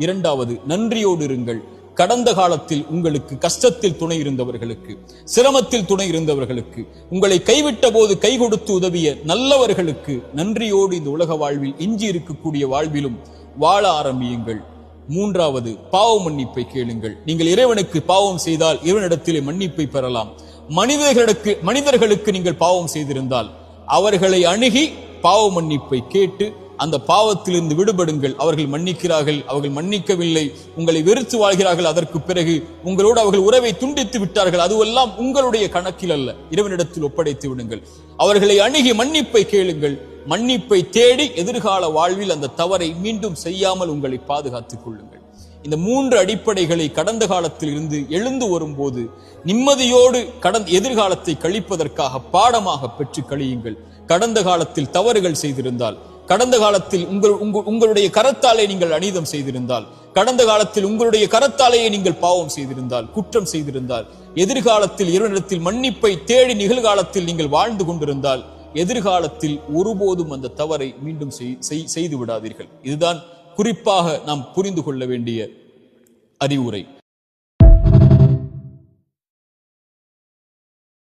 இரண்டாவது, நன்றியோடு இருங்கள். கடந்த காலத்தில் உங்களுக்கு கஷ்டத்தில் துணை இருந்தவர்களுக்கு, சிரமத்தில் துணை இருந்தவர்களுக்கு, உங்களை கைவிட்ட போது கை கொடுத்து உதவிய நல்லவர்களுக்கு நன்றியோடு இந்த உலக வாழ்வில், எஞ்சி இருக்கக்கூடிய வாழ்விலும் வாழ ஆரம்பியுங்கள். மூன்றாவது, பாவ மன்னிப்பை கேளுங்கள். நீங்கள் இறைவனுக்கு பாவம் செய்தால் இறைவனிடத்திலே மன்னிப்பை பெறலாம். மனிதர்களுக்கு நீங்கள் பாவம் செய்திருந்தால் அவர்களை அணுகி பாவ மன்னிப்பை கேட்டு அந்த பாவத்திலிருந்து விடுபடுங்கள். அவர்கள் மன்னிக்கிறார்கள், அவர்கள் மன்னிக்கவில்லை, உங்களை வெறுத்து வாழ்கிறார்கள், அதற்கு பிறகு உங்களோடு அவர்கள் உறவை துண்டித்து விட்டார்கள், அதுவெல்லாம் உங்களுடைய கணக்கில் அல்ல, இறைவனிடத்தில் ஒப்படைத்து விடுங்கள். அவர்களை அணுகி மன்னிப்பை கேளுங்கள். மன்னிப்பை தேடி எதிர்கால வாழ்வில் அந்த தவறை மீண்டும் செய்யாமல் உங்களை பாதுகாத்துக் கொள்ளுங்கள். இந்த மூன்று அடிப்படைகளை கடந்த காலத்தில் இருந்து எழுந்து வரும்போது நிம்மதியோடு எதிர்காலத்தை கழிப்பதற்காக பாடமாக பெற்று கழியுங்கள். கடந்த காலத்தில் தவறுகள் செய்திருந்தால், கடந்த காலத்தில் உங்களுடைய கரத்தாலே நீங்கள் அநீதம் செய்திருந்தால், கடந்த காலத்தில் உங்களுடைய காரத்தாலேயே நீங்கள் பாவம் செய்திருந்தால், குற்றம் செய்திருந்தால், எதிர்காலத்தில் இறைவனிடத்தில் மன்னிப்பை தேடி நிகழ்காலத்தில் நீங்கள் வாழ்ந்து கொண்டிருந்தால், எதிர்காலத்தில் ஒருபோதும் அந்த தவறை மீண்டும் செய்து விடாதீர்கள். இதுதான் குறிப்பாக நாம் புரிந்து கொள்ள வேண்டிய அறிவுரை.